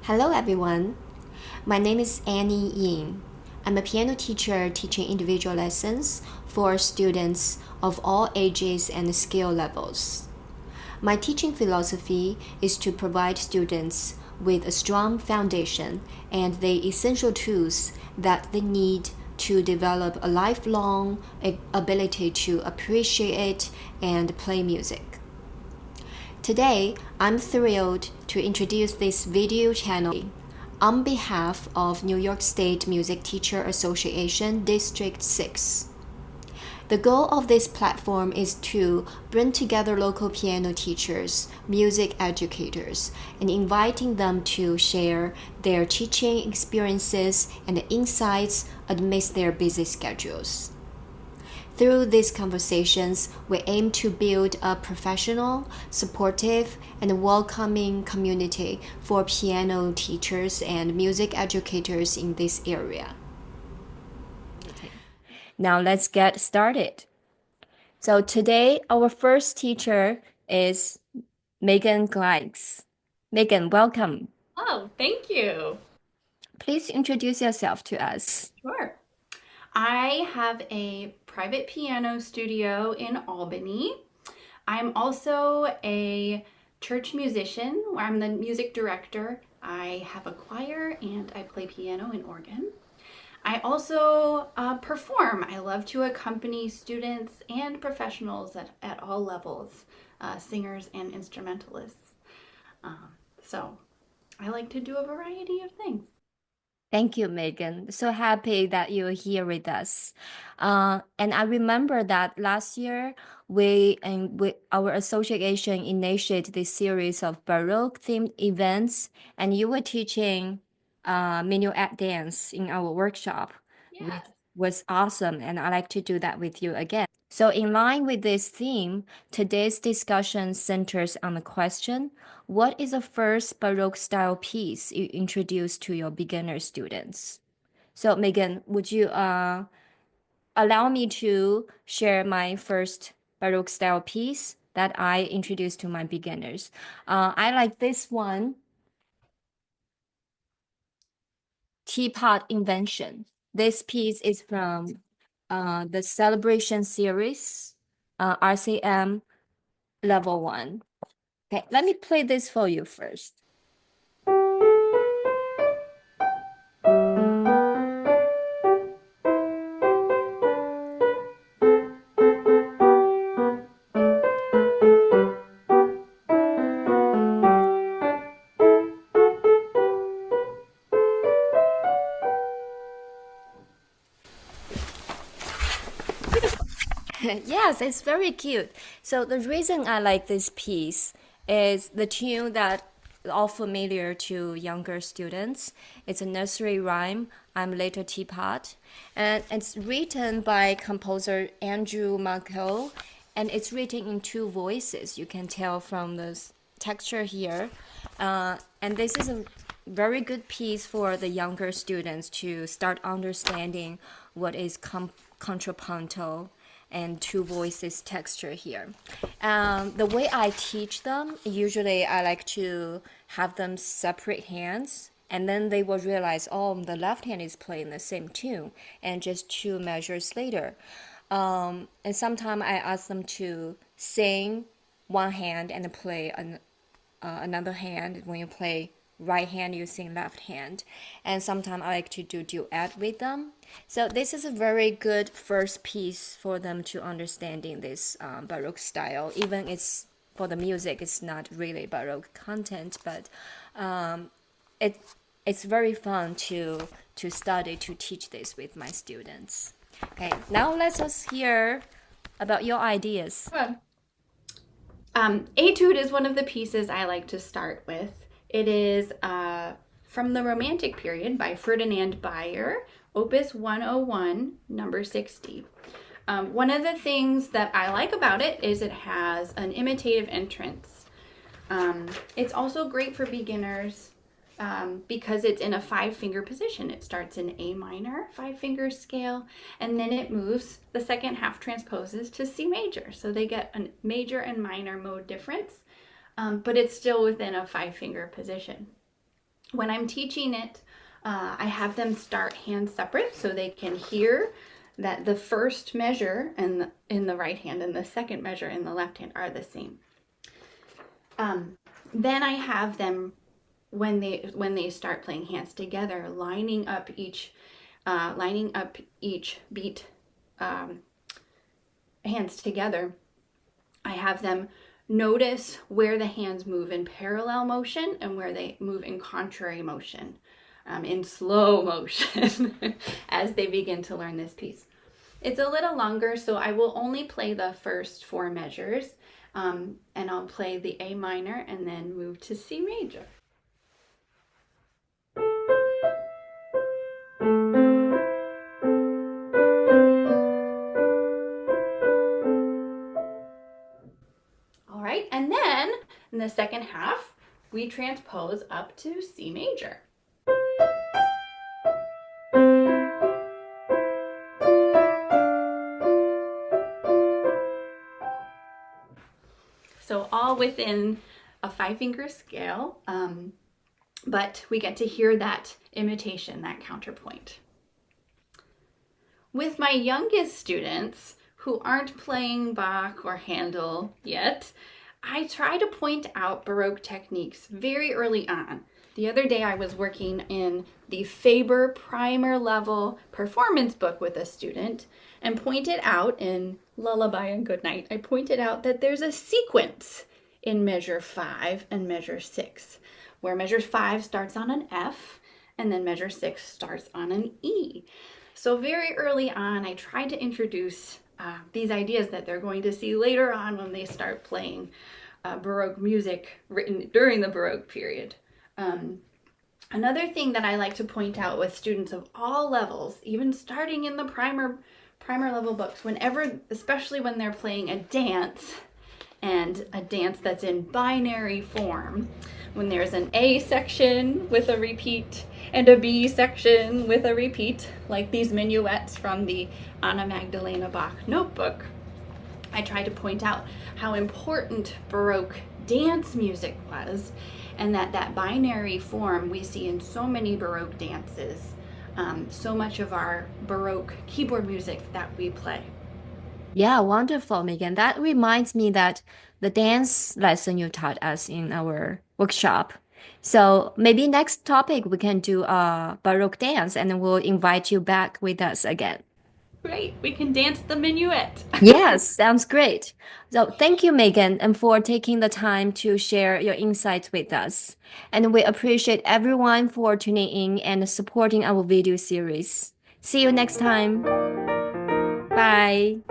Hello everyone, my name is Annie Ying. I'm a piano teacher teaching individual lessons for students of all ages and skill levels. My teaching philosophy is to provide students with a strong foundation and the essential tools that they need to develop a lifelong ability to appreciate and play music. Today, I'm thrilled to introduce this video channel on behalf of New York State Music Teacher Association District 6. The goal of this platform is to bring together local piano teachers, music educators, and inviting them to share their teaching experiences and insights amidst their busy schedules. Through these conversations, we aim to build a professional, supportive, and welcoming community for piano teachers and music educators in this area. Now let's get started. So today, our first teacher is Megan Gleigs. Megan, welcome. Oh, thank you. Please introduce yourself to us. Sure. I have a private piano studio in Albany. I'm also a church musician where I'm the music director. I have a choir and I play piano and organ. I also perform. I love to accompany students and professionals at all levels, singers and instrumentalists. So I like to do a variety of things. Thank you, Megan. So happy that you're here with us. And I remember that last year our association initiated this series of Baroque themed events, and you were teaching minuet dance in our workshop, which Yeah. was awesome. And I like to do that with you again. So, in line with this theme, today's discussion centers on the question: what is the first Baroque style piece you introduce to your beginner students? So, Megan, would you allow me to share my first Baroque style piece that I introduced to my beginners? I like this one, Teapot Invention. This piece is from the Celebration series, RCM Level 1. Okay, let me play this for you first. Yes, it's very cute. So the reason I like this piece is the tune that all familiar to younger students. It's a nursery rhyme, I'm Later Teapot, and it's written by composer Andrew Markel, and it's written in two voices. You can tell from the texture here. And this is a very good piece for the younger students to start understanding what is contrapuntal and two voices texture here. The way I teach them, usually I like to have them separate hands, and then they will realize, oh, the left hand is playing the same tune, and just two measures later. And sometimes I ask them to sing one hand and play another hand. When you play right hand, you sing left hand. And sometimes I like to do duet with them. So this is a very good first piece for them to understanding this Baroque style. Even it's for the music, it's not really Baroque content, but it it's very fun to study to teach this with my students. Okay, now let us hear about your ideas. Etude is one of the pieces I like to start with. It is from the Romantic period by Ferdinand Bayer, Opus 101, number 60. One of the things that I like about it is it has an imitative entrance. It's also great for beginners because it's in a 5-finger position. It starts in A minor, 5-finger scale, and then it moves, the second half transposes to C major. So they get a major and minor mode difference, but it's still within a 5-finger position. When I'm teaching it, I have them start hands separate so they can hear that the first measure in the right hand and the second measure in the left hand are the same. Then I have them, when they start playing hands together, lining up each beat, hands together. I have them notice where the hands move in parallel motion and where they move in contrary motion, in slow motion, as they begin to learn this piece. It's a little longer, so I will only play the first 4 measures, and I'll play the A minor and then move to C major. All right, and then in the second half, we transpose up to C major. So all within a 5-finger scale, but we get to hear that imitation, that counterpoint. With my youngest students who aren't playing Bach or Handel yet, I try to point out Baroque techniques very early on. The other day I was working in the Faber primer level performance book with a student and pointed out in Lullaby and Goodnight, I pointed out that there's a sequence in measure 5 and measure 6, where measure 5 starts on an F and then measure 6 starts on an E. So very early on, I tried to introduce these ideas that they're going to see later on when they start playing Baroque music written during the Baroque period. Another thing that I like to point out with students of all levels, even starting in the primer level books, whenever, especially when they're playing a dance, and a dance that's in binary form, when there's an A section with a repeat and a B section with a repeat, like these minuets from the Anna Magdalena Bach notebook, I try to point out how important Baroque dance music was, and that binary form we see in so many Baroque dances, so much of our Baroque keyboard music that we play. Yeah, wonderful, Megan. That reminds me that the dance lesson you taught us in our workshop. So maybe next topic we can do a Baroque dance and we'll invite you back with us again. Great, we can dance the minuet. Yes, sounds great. So thank you, Megan, and for taking the time to share your insights with us. And we appreciate everyone for tuning in and supporting our video series. See you next time. Bye.